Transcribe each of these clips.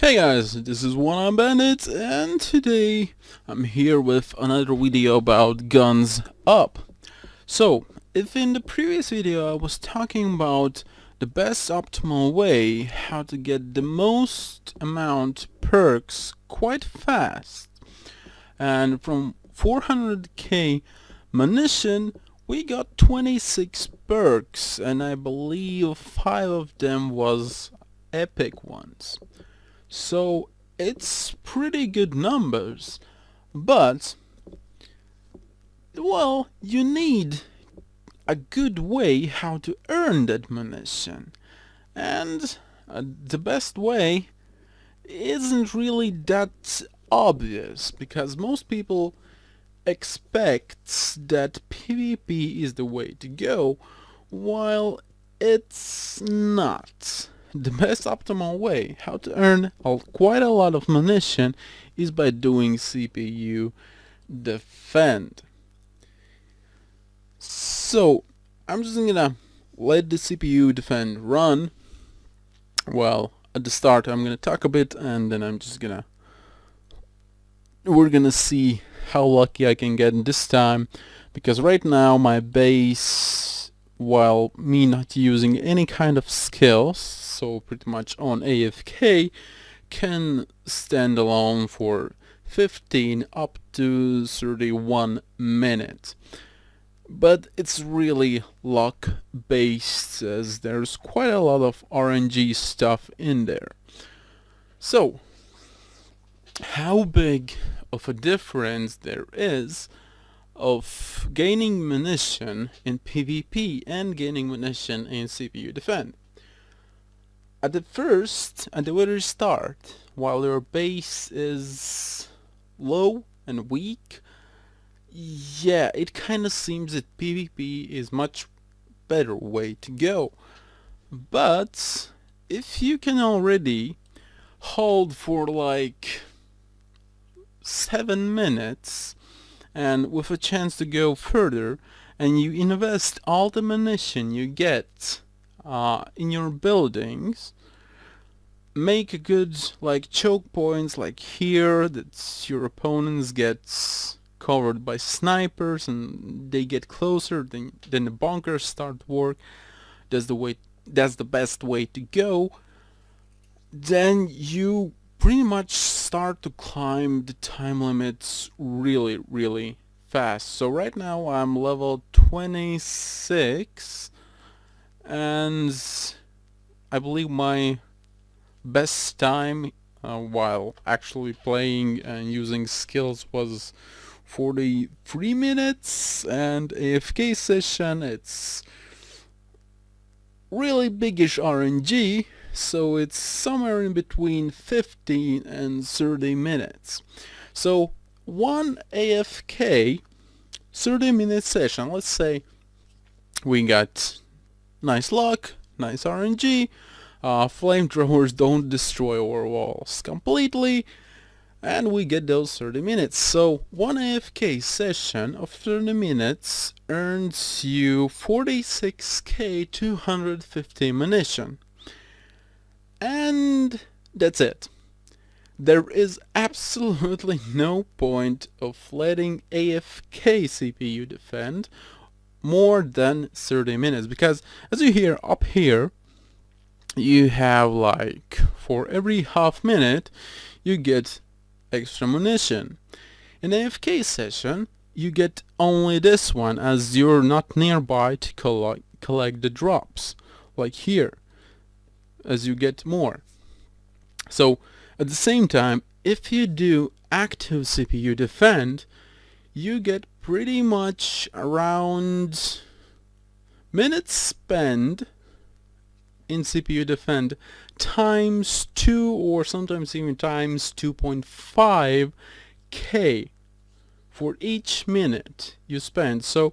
Hey guys, this is One Bandit, and today I'm here with another video about guns up. So, if in the previous video I was talking about the best optimal way how to get the most amount perks quite fast, and from 400k munition we got 26 perks, and I believe 5 of them was epic ones. So it's pretty good numbers, but well, you need a good way how to earn that munition, and the best way isn't really that obvious, because most people expect that PvP is the way to go, while it's not. The best optimal way how to earn quite a lot of munition is by doing CPU defend. So I'm just gonna let the CPU defend run. Well, at the start I'm gonna talk a bit, and then we're gonna see how lucky I can get this time, because right now my base, while me not using any kind of skills, so pretty much on AFK, can stand alone for 15 up to 31 minutes. But it's really luck based, as there's quite a lot of RNG stuff in there. So how big of a difference there is of gaining munition in PvP and gaining munition in CPU defend. At the very start, while your base is low and weak, yeah, it kinda seems that PvP is much better way to go. But if you can already hold for like 7 minutes, and with a chance to go further, and you invest all the munition you get in your buildings, make a good like choke points like here, that your opponents get covered by snipers and they get closer, then the bunkers start to work. That's the best way to go. Then you pretty much start to climb the time limits really fast. So right now I'm level 26, and I believe my best time while actually playing and using skills was 43 minutes, and AFK session it's really biggish RNG, so it's somewhere in between 15 and 30 minutes. So one AFK 30-minute session, let's say we got nice luck, nice RNG, flamethrowers don't destroy our walls completely, and we get those 30 minutes. So one AFK session of 30 minutes earns you 46k 250 munition. And that's it. There is absolutely no point of letting AFK CPU defend more than 30 minutes, because as you hear up here, you have like for every half minute you get extra munition. In AFK session you get only this one, as you're not nearby to collect the drops like here, as you get more. So at the same time, if you do active CPU defend, you get pretty much around minutes spent in CPU defend times 2, or sometimes even times 2.5k for each minute you spend. So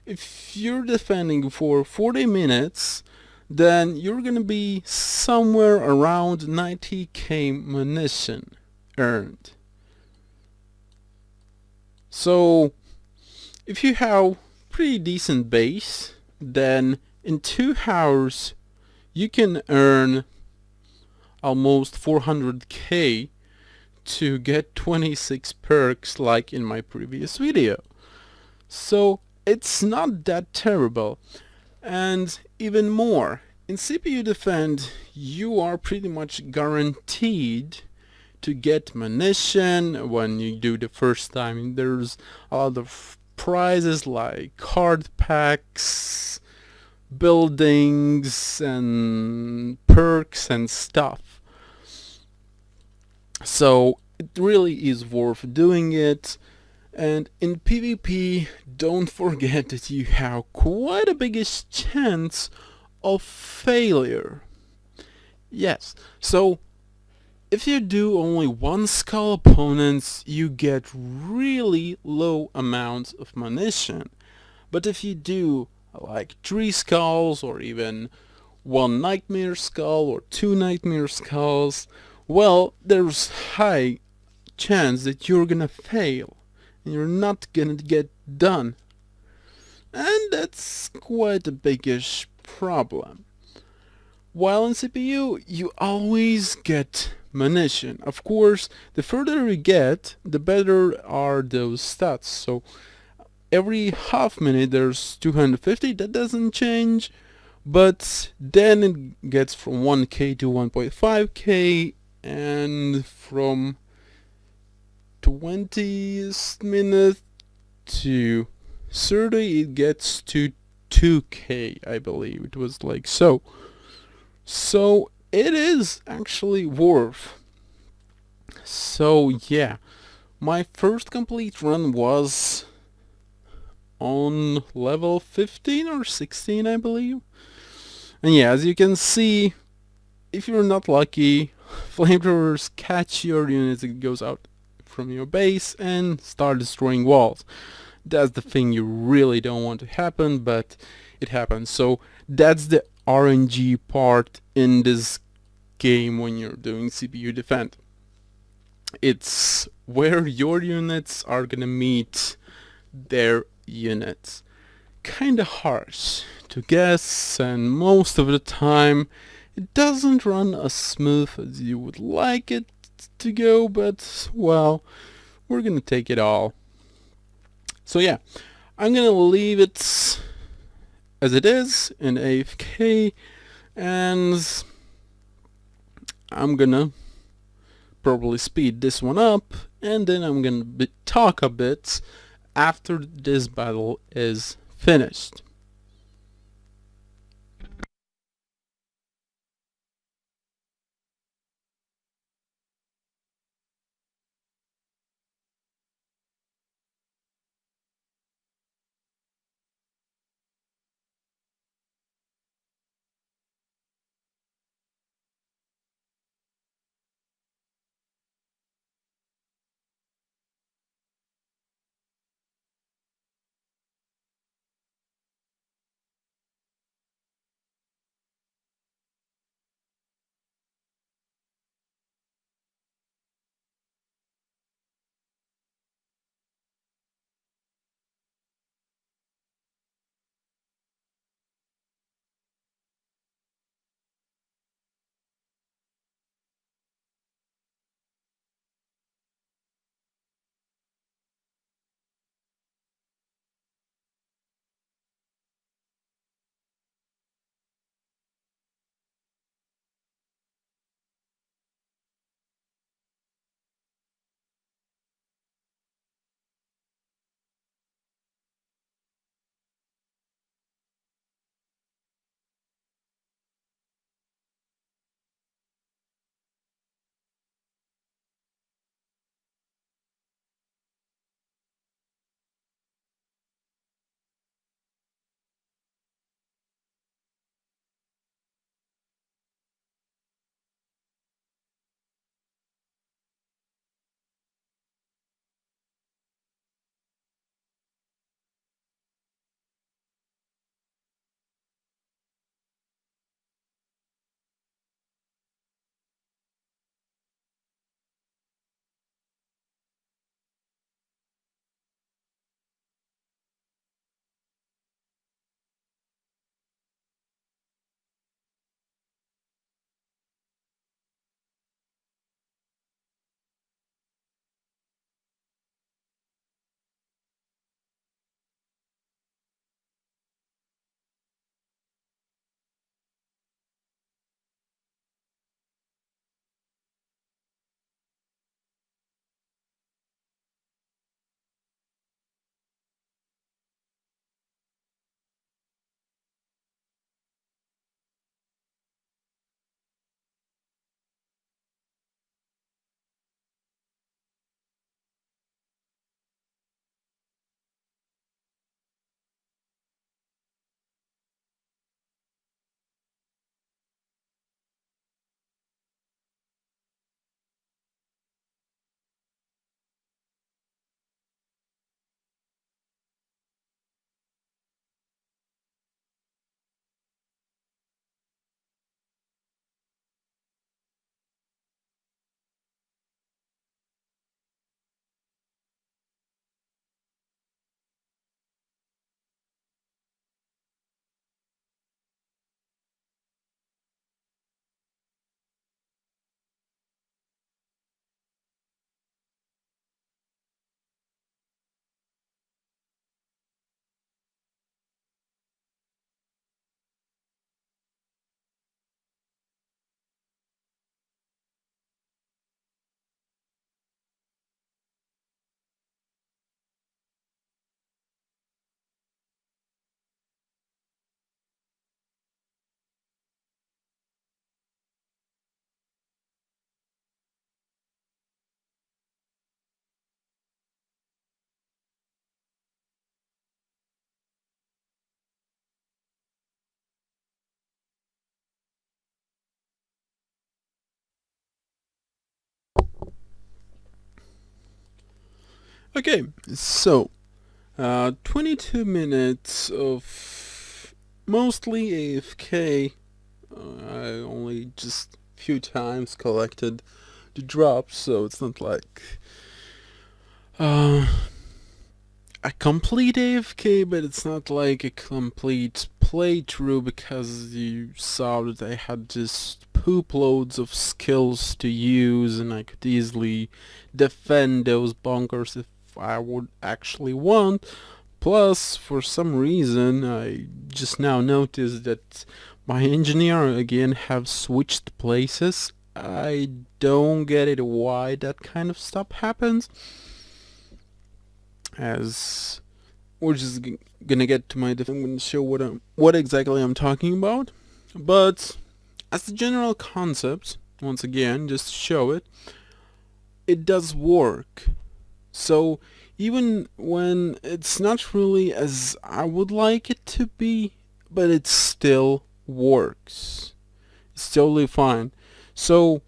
if you're defending for 40 minutes, then you're gonna be somewhere around 90k munition earned. So if you have pretty decent base, then in 2 hours you can earn almost 400k to get 26 perks like in my previous video. So it's not that terrible. And even more, in CPU Defend you are pretty much guaranteed to get munition when you do the first time. There's a lot of prizes like card packs, buildings and perks and stuff. So it really is worth doing it. And in PvP, don't forget that you have quite a biggest chance of failure. Yes, so if you do only one skull opponents, you get really low amounts of munition. But if you do like 3 skulls or even 1 nightmare skull or 2 nightmare skulls, well, there's high chance that you're gonna fail and you're not gonna get done. And that's quite a biggish problem. While in CPU, you always get munition. Of course, the further you get, the better are those stats. So every half minute there's 250, that doesn't change. But then it gets from 1k to 1.5k, and from 20th minute to 30 it gets to 2k, I believe it was like so. So it is actually worth. So yeah, my first complete run was on level 15 or 16, I believe. And yeah, as you can see, if you're not lucky, flamethrowers catch your units, it goes out from your base and start destroying walls. That's the thing you really don't want to happen, but it happens. So that's the RNG part in this game when you're doing CPU Defend. It's where your units are gonna meet their units. Kinda harsh to guess, and most of the time it doesn't run as smooth as you would like it to go, but well, we're gonna take it all. So yeah, I'm gonna leave it as it is in AFK, and I'm gonna probably speed this one up, and then I'm gonna talk a bit after this battle is finished. Okay, so 22 minutes of mostly AFK. I only just few times collected the drops, so it's not like a complete AFK, but it's not like a complete playthrough, because you saw that I had just poop loads of skills to use and I could easily defend those bunkers if I would actually want. Plus, for some reason, I just now noticed that my engineer again have switched places. I don't get it why that kind of stuff happens, as we're just gonna get to my I'm gonna show what exactly I'm talking about. But as the general concept, once again, just to show it, it does work. So even when it's not really as I would like it to be, but it still works. It's totally fine. So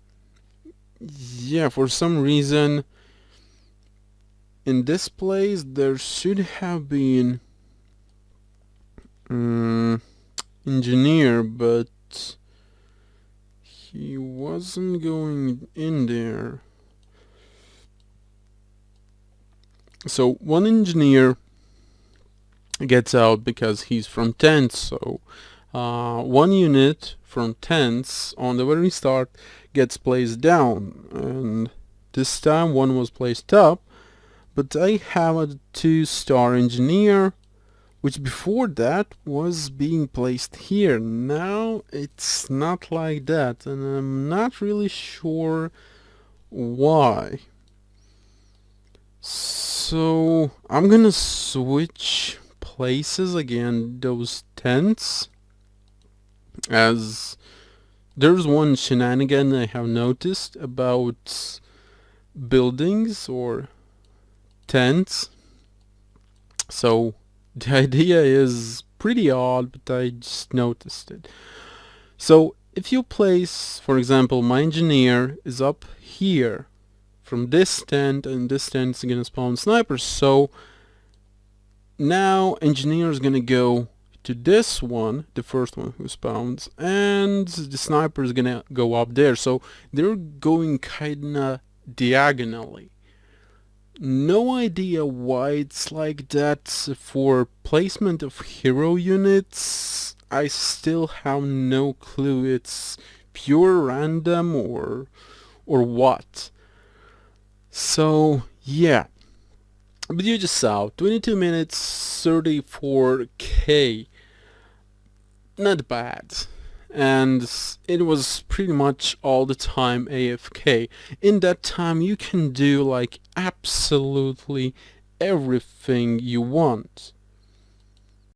yeah, for some reason in this place there should have been engineer, but he wasn't going in there. So one engineer gets out because he's from tents, so one unit from tents on the very start gets placed down, and this time one was placed up, but I have a 2-star engineer, which before that was being placed here. Now it's not like that, and I'm not really sure why. So I'm gonna switch places again, those tents, as there's one shenanigan I have noticed about buildings or tents. So the idea is pretty odd, but I just noticed it. So if you place, for example, my engineer is up here from this tent, and this tent is gonna spawn snipers, so now engineer is gonna go to this one, the first one who spawns, and the sniper is gonna go up there, so they're going kinda diagonally. No idea why it's like that. For placement of hero units, I still have no clue. It's pure random or what. So yeah, but you just saw 22 minutes, 34k. Not bad. And it was pretty much all the time AFK. In that time you can do like absolutely everything you want.